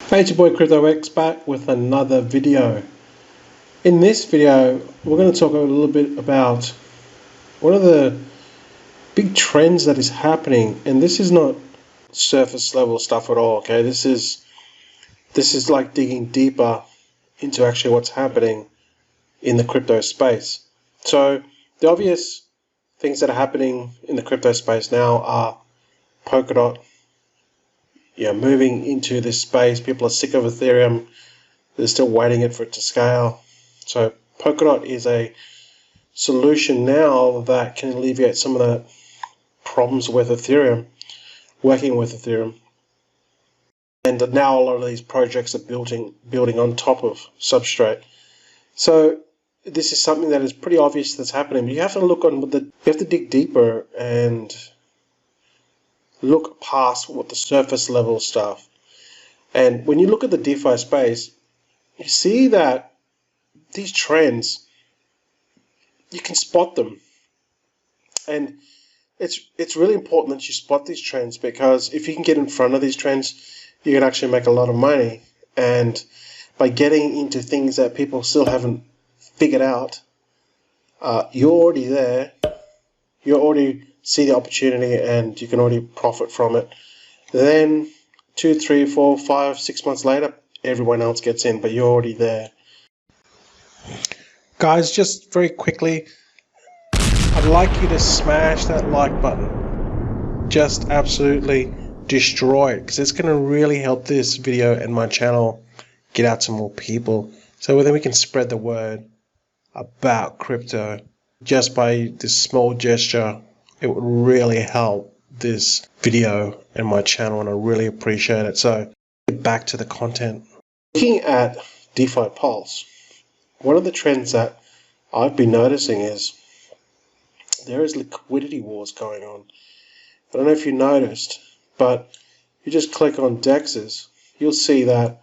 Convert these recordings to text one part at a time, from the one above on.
Hey, it's your boy CryptoX back with another video. In this video, we're going to talk a little bit about one of the big trends that is happening, and this is not surface level stuff at all. Okay, this is like digging deeper into actually what's happening in the crypto space. So the obvious things that are happening in the crypto space now are Polkadot. Moving into this space. People are sick of Ethereum. They're still waiting for it to scale. So Polkadot is a solution now that can alleviate some of the problems with Ethereum, working with Ethereum. And now a lot of these projects are building on top of Substrate. So this is something that is pretty obvious that's happening. But you have to look on you have to dig deeper and look past what the surface level stuff. And when you look at the DeFi space, you see that these trends, you can spot them. And it's really important that you spot these trends, because if you can get in front of these trends, you can actually make a lot of money. And by getting into things that people still haven't figured out, you're already there. You already see the opportunity and you can already profit from it. Then 2, 3, 4, 5, 6 months later, everyone else gets in, but you're already there. Guys, just very quickly, I'd like you to smash that like button. Just absolutely destroy it, because it's going to really help this video and my channel get out to more people. So then we can spread the word about crypto. Just by this small gesture, it would really help this video and my channel, and I really appreciate it. So get back to the content. Looking at DeFi Pulse, one of the trends that I've been noticing is there is liquidity wars going on. I don't know if you noticed, but you just click on dexes, you'll see that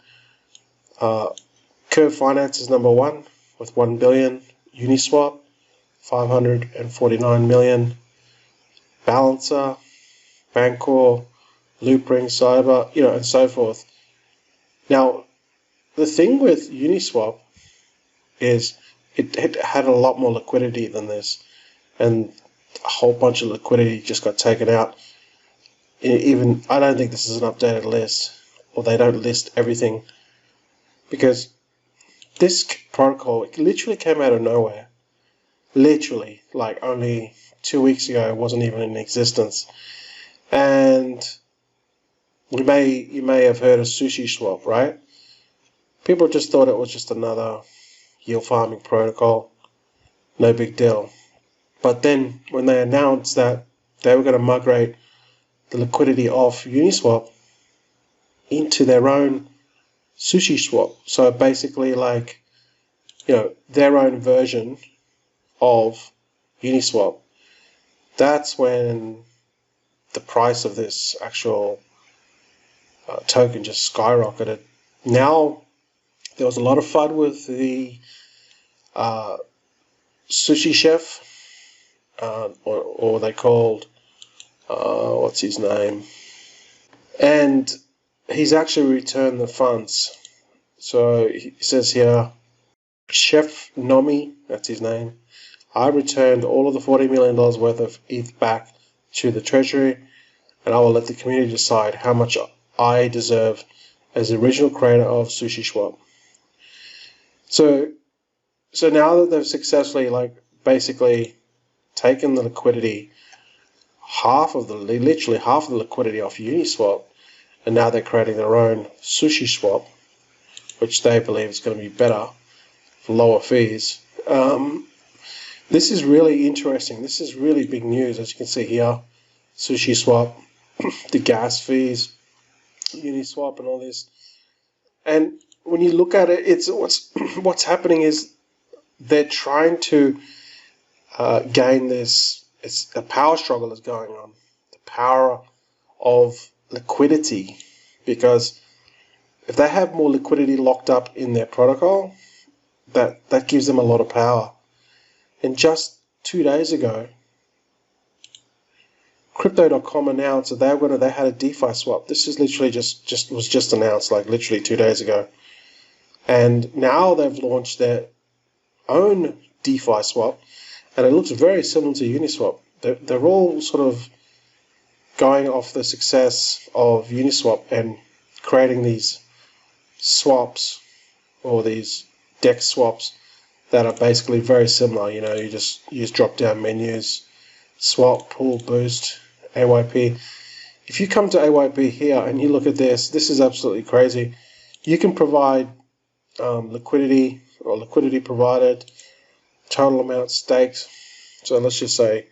Curve Finance is number one with 1 billion, Uniswap 549 million, Balancer, Bancor, Loopring, Cyber, and so forth. Now, the thing with Uniswap is it had a lot more liquidity than this, and a whole bunch of liquidity just got taken out. Even I don't think this is an updated list, or they don't list everything, because this protocol, it literally came out of nowhere. Literally, like only 2 weeks ago, it wasn't even in existence. And you may have heard of Sushiswap, right? People just thought it was just another yield farming protocol, no big deal. But then when they announced that they were going to migrate the liquidity off Uniswap into their own Sushiswap, so basically like their own version of Uniswap, that's when the price of this actual token just skyrocketed. Now, there was a lot of fun with the Sushi Chef, or they called, what's his name? And he's actually returned the funds. So he says here, Chef Nomi, that's his name, I returned all of the $40 million worth of ETH back to the treasury, and I will let the community decide how much I deserve as the original creator of Sushiswap. So now that they've successfully basically taken the liquidity, literally half of the liquidity off Uniswap, and now they're creating their own Sushiswap, which they believe is going to be better for lower fees. This is really interesting. This is really big news, as you can see here. Sushiswap, the gas fees, Uniswap, and all this. And when you look at it, it's what's happening is they're trying to gain this. It's a power struggle is going on. The power of liquidity, because if they have more liquidity locked up in their protocol, that gives them a lot of power. And just 2 days ago, Crypto.com announced that they had a DeFi swap. This is literally just announced like literally 2 days ago. And now they've launched their own DeFi swap, and it looks very similar to Uniswap. They're all sort of going off the success of Uniswap and creating these swaps or these dex swaps that are basically very similar. You know, you just use drop-down menus, swap, pool, boost, AYP. If you come to AYP here and you look at this, this is absolutely crazy. You can provide liquidity or liquidity provided, total amount staked. So let's just say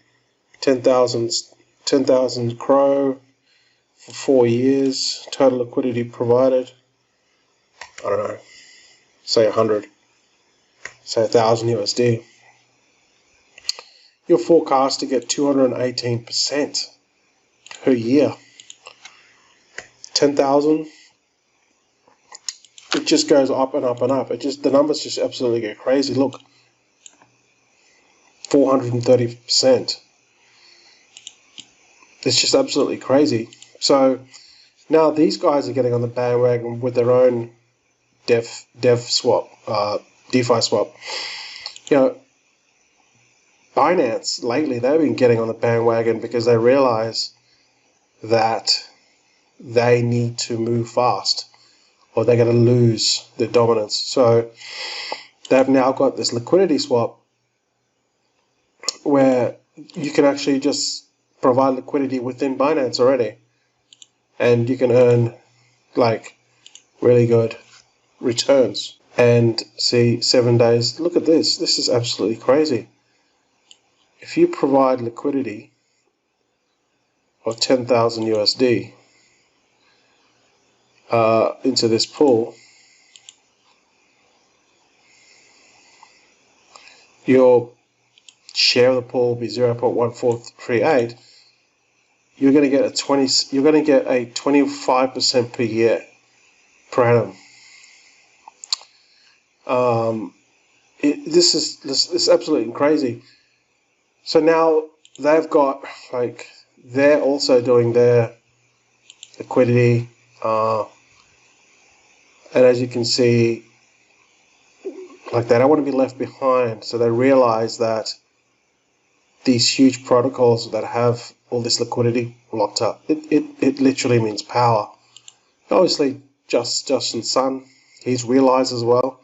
10,000 Crow for 4 years, total liquidity provided, I don't know, say 100, say 1,000 USD. You're forecast to get 218% per year. 10,000, it just goes up and up and up. The numbers just absolutely get crazy. Look, 430%. It's just absolutely crazy. So now these guys are getting on the bandwagon with their own dev swap, DeFi swap. You know, Binance lately, they've been getting on the bandwagon because they realize that they need to move fast or they're going to lose their dominance. So they've now got this liquidity swap where you can actually just provide liquidity within Binance already, and you can earn like really good returns. And see, 7 days, look at this. This is absolutely crazy. If you provide liquidity of 10,000 USD into this pool, your share of the pool will be 0.1438. You're going to get a 25% per year per annum. This is absolutely crazy. So now they've got like they're also doing their liquidity, and as you can see, like they don't want to be left behind. So they realize that these huge protocols that have all this liquidity locked up, it literally means power. Obviously, Justin Sun, he's realized as well.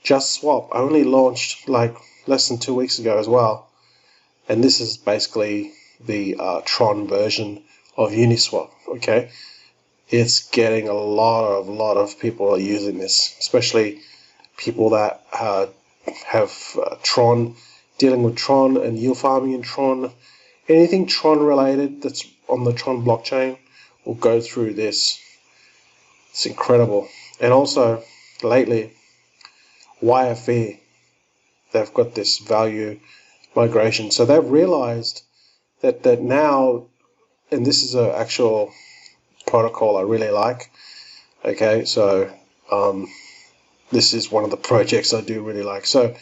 JustSwap only launched like less than 2 weeks ago as well, and this is basically the Tron version of Uniswap. Okay, it's getting a lot of people are using this, especially people that have Tron, dealing with Tron and yield farming in Tron. Anything Tron related that's on the Tron blockchain will go through this. It's incredible. And also lately, YFE, they've got this value migration. So they've realized that now, and this is an actual protocol I really like. Okay, so this is one of the projects I do really like. So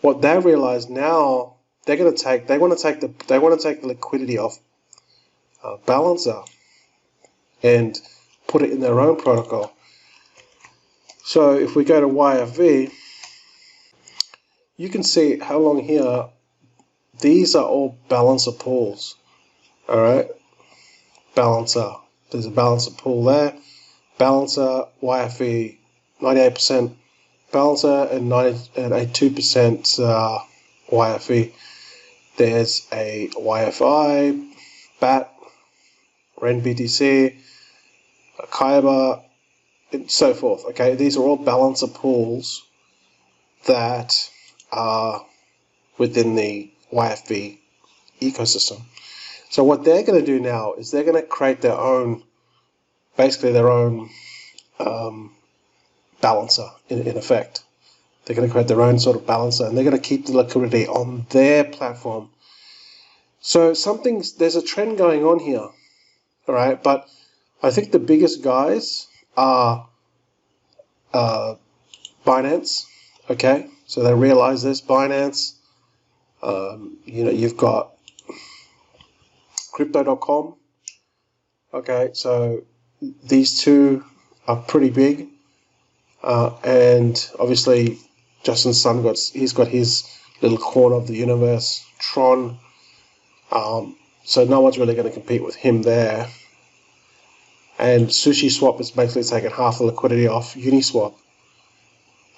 what they realize now, they want to take the liquidity off Balancer and put it in their own protocol. So if we go to YFV, you can see how long here. These are all Balancer pools. All right, Balancer. There's a Balancer pool there. Balancer, YFV, 98%. Balancer and 82% YFE. There's a YFI, BAT, REN BTC, Kaiba, and so forth. Okay, these are all balancer pools that are within the YFV ecosystem. So what they're going to do now is they're going to create their own, basically their own balancer in effect. They're going to create their own sort of balancer, and they're going to keep the liquidity on their platform. So there's a trend going on here, all right? But I think the biggest guys are Binance, okay? So they realize this. Binance, you've got Crypto.com. Okay, so these two are pretty big, and obviously Justin's son he's got his little corner of the universe, Tron. So no one's really going to compete with him there. And Sushiswap is basically taking half the liquidity off Uniswap.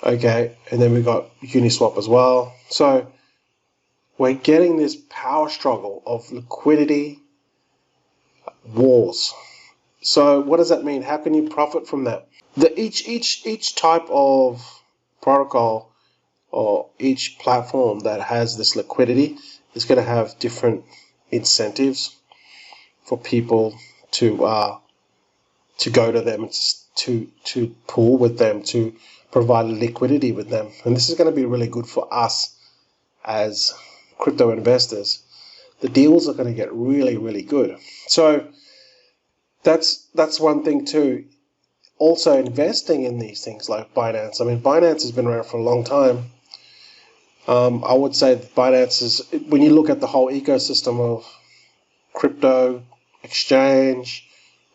Okay, and then we got Uniswap as well. So we're getting this power struggle of liquidity wars. So what does that mean? How can you profit from that? Each type of protocol or each platform that has this liquidity is going to have different incentives for people to go to them, to pool with them, to provide liquidity with them. And this is going to be really good for us as crypto investors. The deals are going to get really, really good. So that's one thing too. Also investing in these things like Binance. I mean, Binance has been around for a long time. I would say that Binance is, when you look at the whole ecosystem of crypto, exchange,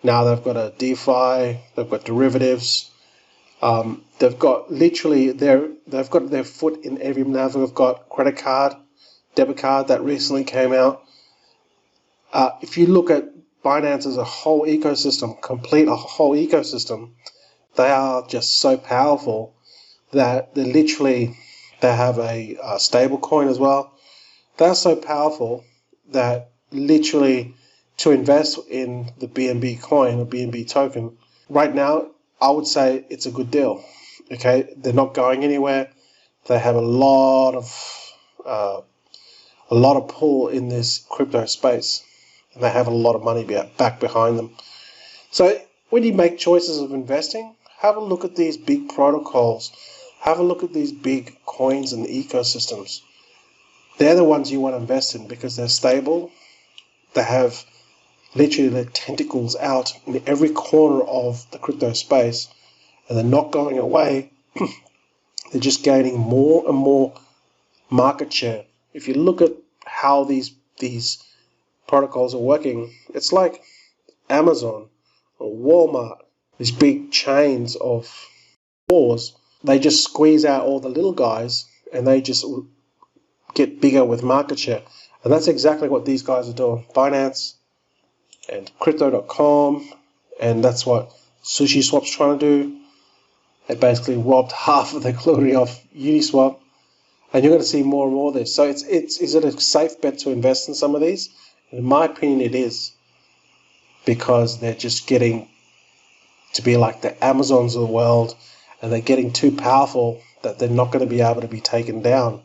now they've got a DeFi, they've got derivatives, they've got literally they've got their foot in every. Now they've got credit card, debit card that recently came out. If you look at Binance as a whole ecosystem, a whole ecosystem, they are just so powerful that they have a stable coin as well. They're so powerful that literally to invest in the BNB coin or BNB token right now, I would say it's a good deal. Okay, they're not going anywhere. They have a lot of pull in this crypto space, and they have a lot of money back behind them. So when you make choices of investing, have a look at these big protocols. Have a look at these big coins and ecosystems. They're the ones you want to invest in because they're stable. They have literally their tentacles out in every corner of the crypto space, and they're not going away. They're just gaining more and more market share. If you look at how these protocols are working, it's like Amazon or Walmart, these big chains of stores. They just squeeze out all the little guys, and they just get bigger with market share. And that's exactly what these guys are doing. Binance and Crypto.com, and that's what Sushiswap's trying to do. They basically robbed half of the liquidity off Uniswap, and you're going to see more and more of this. So is it a safe bet to invest in some of these? In my opinion, it is, because they're just getting to be like the Amazons of the world, and they're getting too powerful that they're not going to be able to be taken down.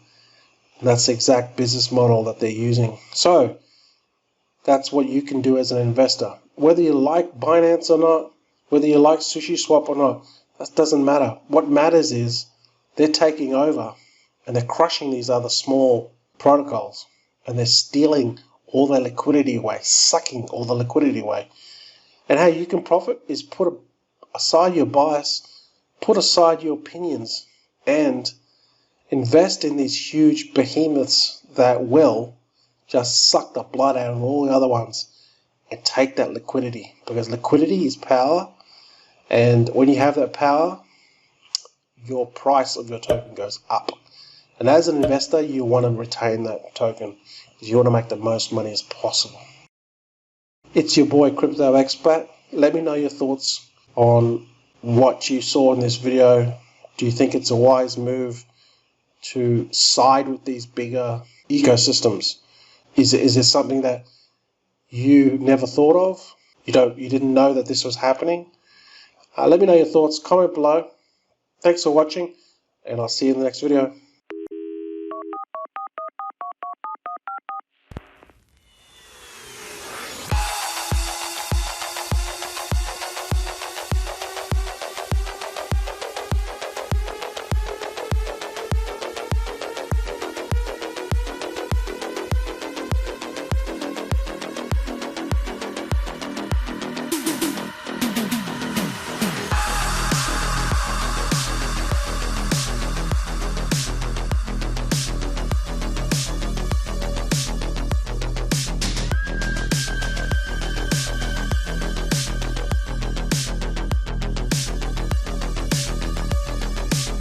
And that's the exact business model that they're using. So that's what you can do as an investor. Whether you like Binance or not, whether you like Sushiswap or not, that doesn't matter. What matters is they're taking over and they're crushing these other small protocols, and they're stealing all their liquidity away, sucking all the liquidity away. And how you can profit is put aside your bias, put aside your opinions, and invest in these huge behemoths that will just suck the blood out of all the other ones and take that liquidity, because liquidity is power, and when you have that power, your price of your token goes up. And as an investor, you want to retain that token because you want to make the most money as possible. It's your boy Crypto Expat. Let me know your thoughts on what you saw in this video. Do you think it's a wise move to side with these bigger ecosystems? Is it something that you never thought of? You didn't know that this was happening? Let me know your thoughts. Comment below. Thanks for watching, and I'll see you in the next video.